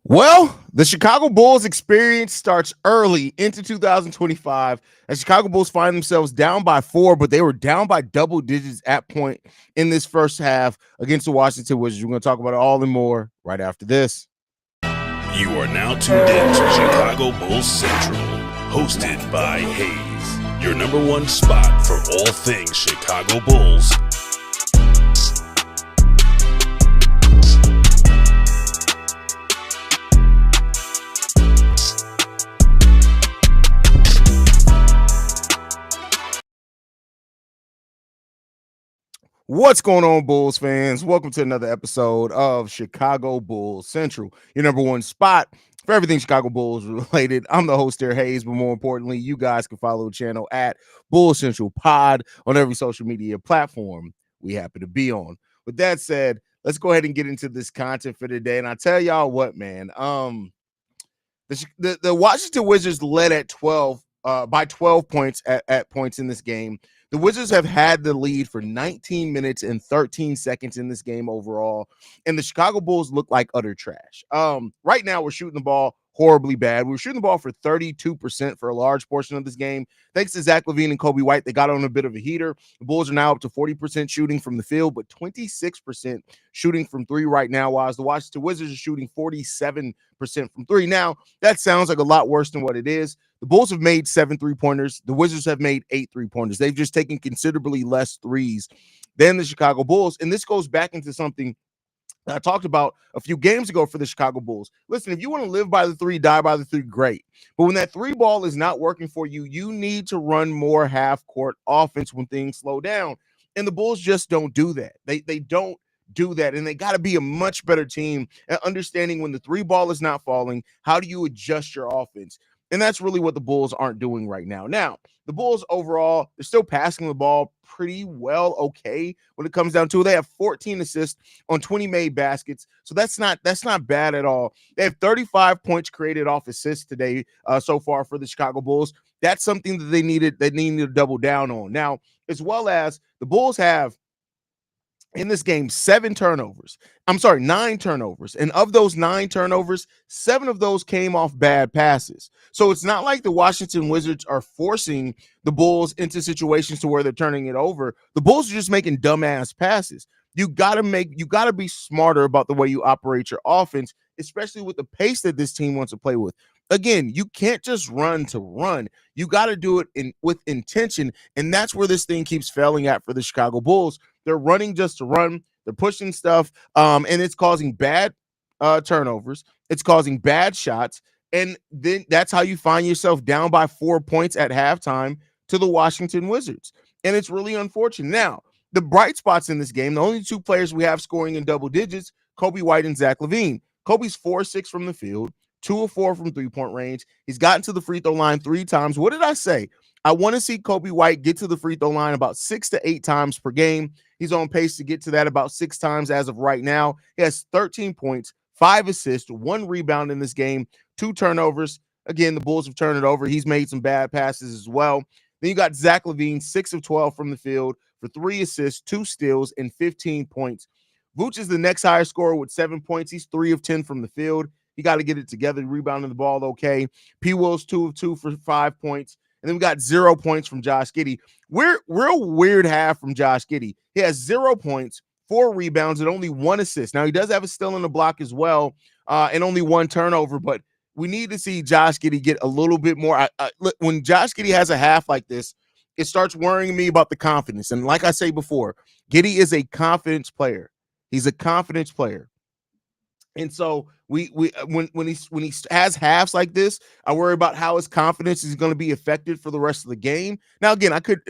Well, the Chicago Bulls experience starts early into 2025 as Chicago Bulls find themselves down by 4, but they were down by double digits at point in this first half against the Washington Wizards. We're going to talk about it all and more right after this. You are now tuned in to Chicago Bulls Central, hosted by Haize, your number one spot for all things Chicago Bulls. What's going on, Bulls fans? Welcome to another episode of Chicago Bulls Central, your number one spot for everything Chicago Bulls related. I'm the host there, Haize, but more importantly, you guys can follow the channel at Bulls Central Pod on every social media platform we happen to be on. With that said, let's go ahead and get into this content for today. And I tell y'all what, man, the Washington Wizards led at 12 by 12 points at points in this game. The Wizards have had the lead for 19 minutes and 13 seconds in this game overall, and the Chicago Bulls look like utter trash. Right now, we're shooting the ball horribly bad. We were shooting the ball for 32% for a large portion of this game. Thanks to Zach LaVine and Kobe White, they got on a bit of a heater. The Bulls are now up to 40% shooting from the field, but 26% shooting from three right now, while the Washington Wizards are shooting 47% from three. Now, that sounds like a lot worse than what it is. The Bulls have made 7 3-pointers. The Wizards have made 8 3-pointers. They've just taken considerably less threes than the Chicago Bulls. And this goes back into something that I talked about a few games ago for the Chicago Bulls. Listen, if you want to live by the three, die by the three, great. But when that three ball is not working for you, you need to run more half-court offense when things slow down. And the Bulls just don't do that. They don't do that. And they got to be a much better team at understanding when the three ball is not falling, how do you adjust your offense? And that's really what the Bulls aren't doing right now. Now, the Bulls overall, they're still passing the ball pretty well, okay, when it comes down to it. They have 14 assists on 20 made baskets. So that's not bad at all. They have 35 points created off assists today so far for the Chicago Bulls. That's something that they needed to double down on. Now, as well as the Bulls have in this game, 9 turnovers. And of those 9 turnovers, 7 of those came off bad passes. So it's not like the Washington Wizards are forcing the Bulls into situations to where they're turning it over. The Bulls are just making dumbass passes. You got to be smarter about the way you operate your offense, especially with the pace that this team wants to play with. Again, you can't just run to run. You got to do it with intention, and that's where this thing keeps failing at for the Chicago Bulls. They're running just to run. They're pushing stuff, and it's causing bad turnovers. It's causing bad shots, and then that's how you find yourself down by 4 points at halftime to the Washington Wizards, and it's really unfortunate. Now, the bright spots in this game, the only 2 players we have scoring in double digits, Kobe White and Zach LaVine. Kobe's 4-6 from the field, 2 of 4 from three-point range. He's gotten to the free throw line 3 times. What did I say? I want to see Kobe White get to the free throw line about 6 to 8 times per game. He's on pace to get to that about 6 times as of right now. He has 13 points, 5 assists, 1 rebound in this game, 2 turnovers. Again, the Bulls have turned it over. He's made some bad passes as well. Then you got Zach LaVine, 6 of 12 from the field for 3 assists, 2 steals, and 15 points. Vooch is the next highest scorer with 7 points. He's 3 of 10 from the field. You got to get it together, rebounding the ball okay. P. Will's 2 of 2 for 5 points. And then we got 0 points from Josh Giddey. We're a weird half from Josh Giddey. He has 0 points, 4 rebounds, and only 1 assist. Now, he does have a steal in the block as well, and only 1 turnover, but we need to see Josh Giddey get a little bit more. When Josh Giddey has a half like this, it starts worrying me about the confidence. And like I say before, Giddey is a confidence player. He's a confidence player. And so when he has halves like this, I worry about how his confidence is going to be affected for the rest of the game. Now, again, he could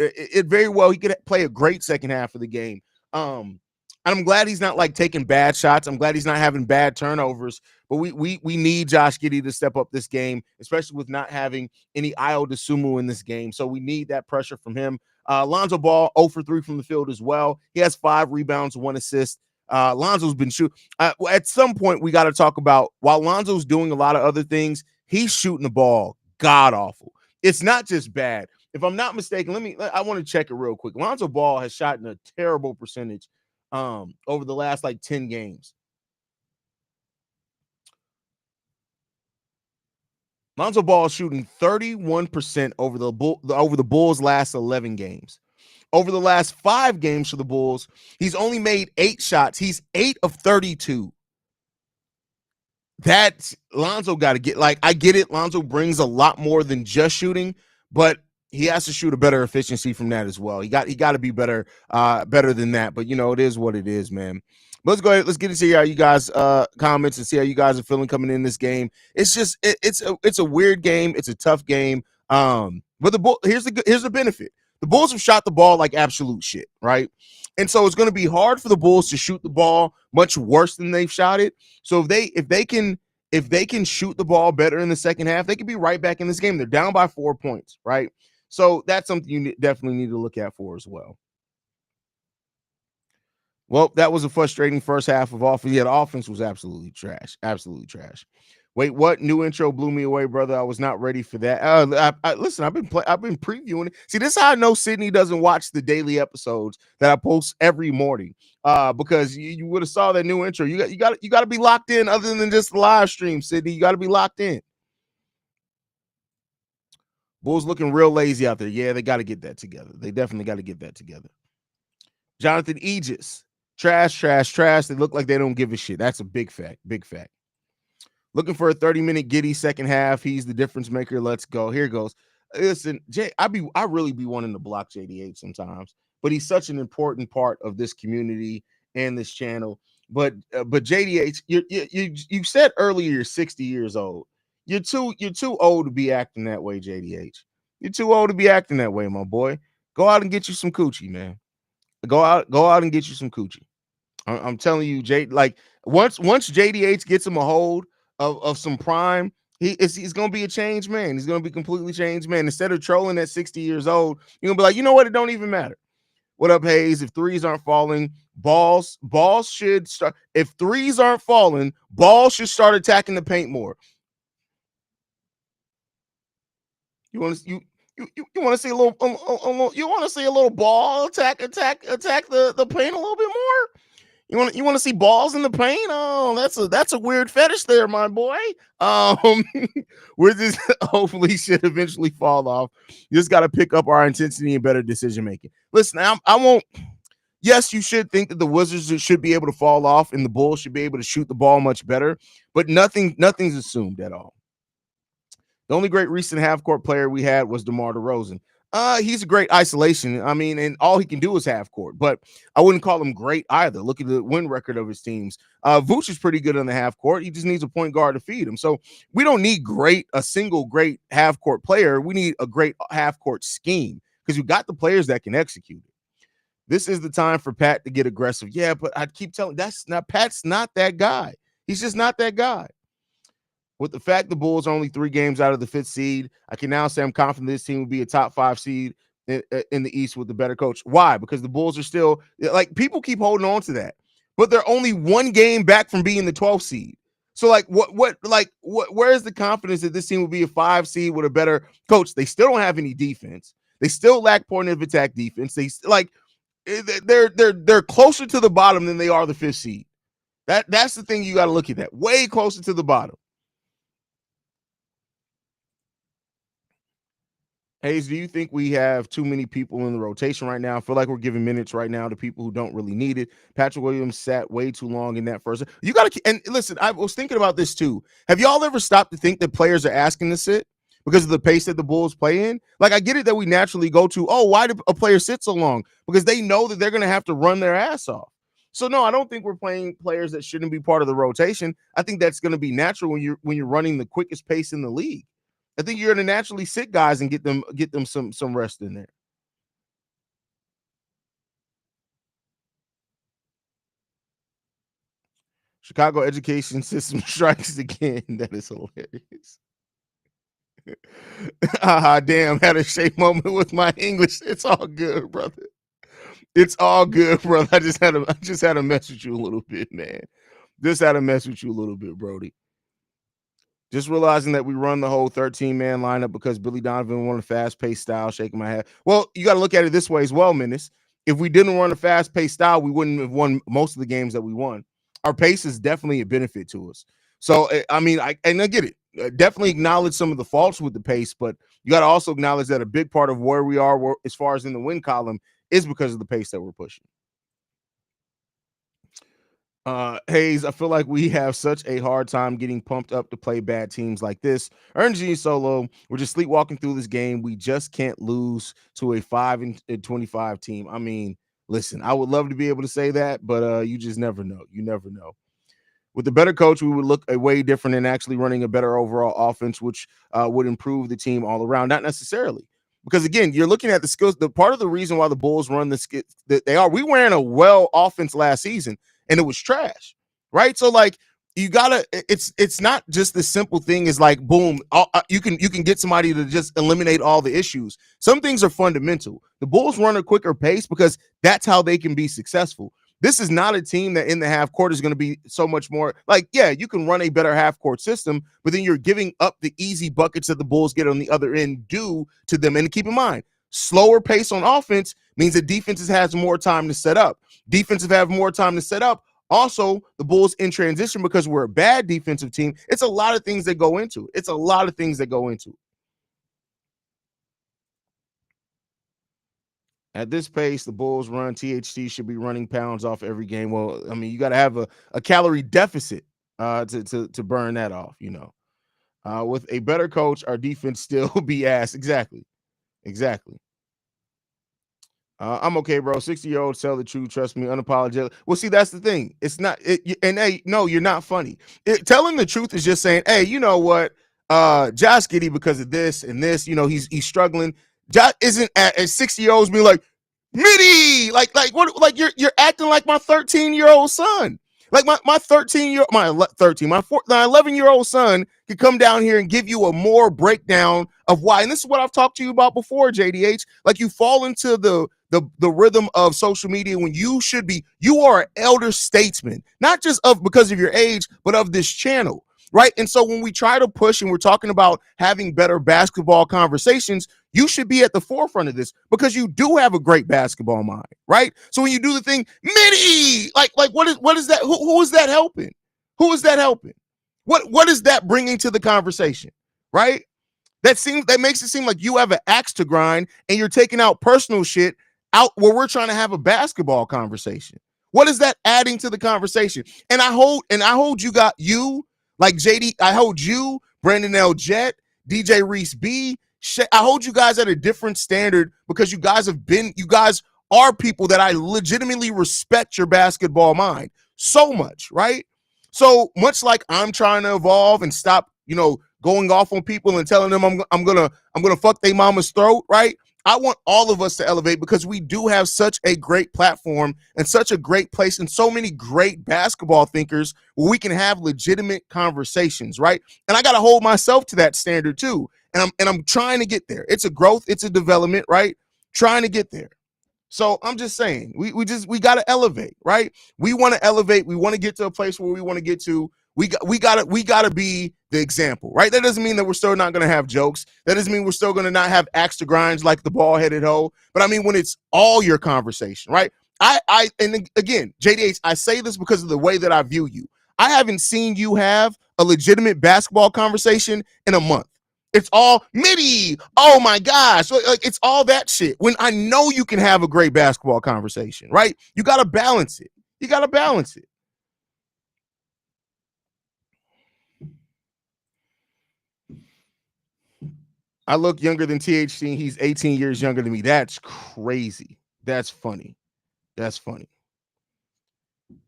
play a great second half of the game. And I'm glad he's not like taking bad shots. I'm glad he's not having bad turnovers. But we need Josh Giddey to step up this game, especially with not having any Ayo Dosunmu in this game. So we need that pressure from him. Lonzo Ball 0 for 3 from the field as well. He has 5 rebounds, 1 assist. Lonzo's been shooting. At some point, we got to talk about while Lonzo's doing a lot of other things, he's shooting the ball god awful. It's not just bad. If I'm not mistaken, I want to check it real quick. Lonzo Ball has shot in a terrible percentage over the last like 10 games. Lonzo Ball is shooting 31% over the Bulls' last 11 games. Over the last 5 games for the Bulls, he's only made 8 shots. He's 8 of 32. That Lonzo got to get, like, I get it. Lonzo brings a lot more than just shooting, but he has to shoot a better efficiency from that as well. He got to be better than that. But it is what it is, man. Let's go ahead. Let's get to see how you guys comments and see how you guys are feeling coming in this game. It's just it's a weird game. It's a tough game. But here's the benefit. The Bulls have shot the ball like absolute shit, right? And so it's going to be hard for the Bulls to shoot the ball much worse than they've shot it. So if they can shoot the ball better in the second half, they could be right back in this game. They're down by 4 points, right? So that's something you definitely need to look at for as well. Well, that was a frustrating first half of offense. Yeah, the offense was absolutely trash. Absolutely trash. Wait, what? New intro blew me away, brother. I was not ready for that. Listen, I've been previewing it. See, this is how I know Sydney doesn't watch the daily episodes that I post every morning. Because you would have saw that new intro. You got to be locked in, other than just the live stream, Sydney. You got to be locked in. Bulls looking real lazy out there. Yeah, they got to get that together. They definitely got to get that together. Jonathan Aegis. Trash. They look like they don't give a shit. That's a big fact. Big fact. Looking for a 30-minute giddy second half. He's the difference maker. Let's go. Here goes. Listen, I really be wanting to block JDH sometimes, but he's such an important part of this community and this channel. But JDH, you said earlier you're 60 years old. You're too old to be acting that way, JDH. You're too old to be acting that way, my boy. Go out and get you some coochie, man. Go out and get you some coochie. I'm telling you, like once JDH gets him a hold of some prime, he's gonna be a changed man. He's gonna be completely changed man. Instead of trolling at 60 years old, you're gonna be like, you know what? It don't even matter. What up, Haize? If threes aren't falling, balls should start. If threes aren't falling, balls should start attacking the paint more. You want to you want to see a little you want to see a little ball attack the paint a little bit more? You want to see balls in the paint? Oh, that's a weird fetish there, my boy. We're just hopefully should eventually fall off. You just got to pick up our intensity and better decision making. Listen, I won't. Yes, you should think that the Wizards should be able to fall off and the Bulls should be able to shoot the ball much better, but nothing's assumed at all. The only great recent half-court player we had was DeMar DeRozan. He's a great isolation. I mean, and all he can do is half-court, but I wouldn't call him great either. Look at the win record of his teams. Vooch is pretty good on the half-court. He just needs a point guard to feed him. So we don't need a single great half-court player. We need a great half-court scheme because you got the players that can execute it. This is the time for Pat to get aggressive. Yeah, but I keep telling Pat's not that guy. He's just not that guy. With the fact the Bulls are only 3 games out of the 5th seed, I can now say I'm confident this team will be a top 5 seed in the East with the better coach. Why? Because the Bulls are still, like, people keep holding on to that, but they're only 1 game back from being the 12th seed. So, like, where is the confidence that this team will be a 5 seed with a better coach? They still don't have any defense. They still lack point of attack defense. They're closer to the bottom than they are the 5th seed. That's the thing you got to look at. That way closer to the bottom. Haize, do you think we have too many people in the rotation right now? I feel like we're giving minutes right now to people who don't really need it. Patrick Williams sat way too long in that first. You got to, and listen, I was thinking about this too. Have y'all ever stopped to think that players are asking to sit because of the pace that the Bulls play in? Like, I get it that we naturally go to, oh, why did a player sit so long? Because they know that they're going to have to run their ass off. So no, I don't think we're playing players that shouldn't be part of the rotation. I think that's going to be natural when you're running the quickest pace in the league. I think you're going to naturally sit guys and get them some rest in there. Chicago education system strikes again. That is hilarious. Damn, had a shame moment with my English. It's all good, brother. It's all good, brother. I just had to mess with you a little bit, man. Just had to mess with you a little bit, Brody. Just realizing that we run the whole 13-man lineup because Billy Donovan wanted a fast-paced style, shaking my head. Well, you got to look at it this way as well, Menace. If we didn't run a fast-paced style, we wouldn't have won most of the games that we won. Our pace is definitely a benefit to us. So, I mean, I get it. definitely acknowledge some of the faults with the pace, but you got to also acknowledge that a big part of where we are as far as in the win column is because of the pace that we're pushing. Haize, I feel like we have such a hard time getting pumped up to play bad teams like this. Ernest Solo, we're just sleepwalking through this game. We just can't lose to a 5-25 team. I mean, listen, I would love to be able to say that, but you just never know. You never know. With a better coach, we would look a way different and actually running a better overall offense, which would improve the team all around. Not necessarily. Because again, you're looking at the skills. The part of the reason why the Bulls run the skit that they are, we ran a well offense last season and it was trash, right? So like you gotta, it's not just the simple thing is like boom, you can get somebody to just eliminate all the issues. Some things are fundamental. The Bulls run a quicker pace because that's how they can be successful. This is not a team that in the half court is going to be so much more like, yeah, you can run a better half court system, but then you're giving up the easy buckets that the Bulls get on the other end due to them. And keep in mind, slower pace on offense means that defenses has more time to set up. Defensive have more time to set up. Also, the Bulls in transition because we're a bad defensive team. It's a lot of things that go into it. It's a lot of things that go into it. At this pace, the Bulls run, THT should be running pounds off every game. Well, I mean, you got to have a calorie deficit to burn that off, you know. With a better coach, our defense still be ass. Exactly. I'm okay, bro. 60-year-olds tell the truth. Trust me, unapologetic. Well, see, that's the thing. It's not, and hey, no, you're not funny. Telling the truth is just saying, hey, you know what? Josh Giddey, because of this and this, you know, he's struggling. Josh isn't at 60-year-olds being like, Mitty, like what? Like you're acting like my 13-year-old son. Like my 11-year-old son could come down here and give you a more breakdown of why. And this is what I've talked to you about before, JDH. Like you fall into the rhythm of social media when you are an elder statesman, not just because of your age, but of this channel. Right. And so when we try to push and we're talking about having better basketball conversations, you should be at the forefront of this because you do have a great basketball mind. Right. So when you do the thing, Mitty, like what is that? Who is that helping? Who is that helping? What is that bringing to the conversation? Right. That makes it seem like you have an axe to grind and you're taking out personal shit out where we're trying to have a basketball conversation. What is that adding to the conversation? And I hold you like JD, I hold you, Brandon L. Jett, DJ Reese B. I hold you guys at a different standard because you guys are people that I legitimately respect your basketball mind so much, right? So much like I'm trying to evolve and stop, you know, going off on people and telling them I'm gonna fuck their mama's throat, right? I want all of us to elevate because we do have such a great platform and such a great place and so many great basketball thinkers where we can have legitimate conversations, right? And I got to hold myself to that standard too. And I'm trying to get there. It's a growth, it's a development, right? Trying to get there. So I'm just saying, we got to elevate, right? We want to elevate. We want to get to a place where we want to get to. We got to be the example, right? That doesn't mean that we're still not going to have jokes. That doesn't mean we're still going to not have axe to grinds like the ball-headed hoe. But I mean, when it's all your conversation, right? And again, JDH, I say this because of the way that I view you. I haven't seen you have a legitimate basketball conversation in a month. It's all Mitty. Oh my gosh. Like it's all that shit. When I know you can have a great basketball conversation, right? You got to balance it. I look younger than THC. He's 18 years younger than me. That's crazy. That's funny.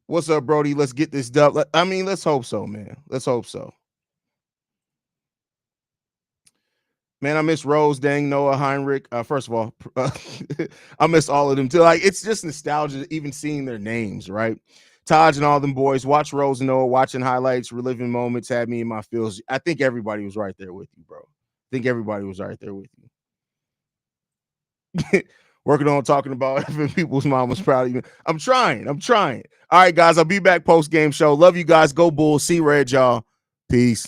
What's up, Brody? Let's get this dub. I mean, let's hope so, man. Let's hope so. Man, I miss Rose, Dang, Noah, Heinrich. First of all, I miss all of them too. Like, it's just nostalgia, even seeing their names, right? Taj and all them boys. Watch Rose and Noah, watching highlights, reliving moments, had me in my feels. I think everybody was right there with you, bro. Working on talking about having people's mom was proud of you. I'm trying. All right, guys, I'll be back post-game show. Love you guys. Go Bulls. See Red, y'all. Peace.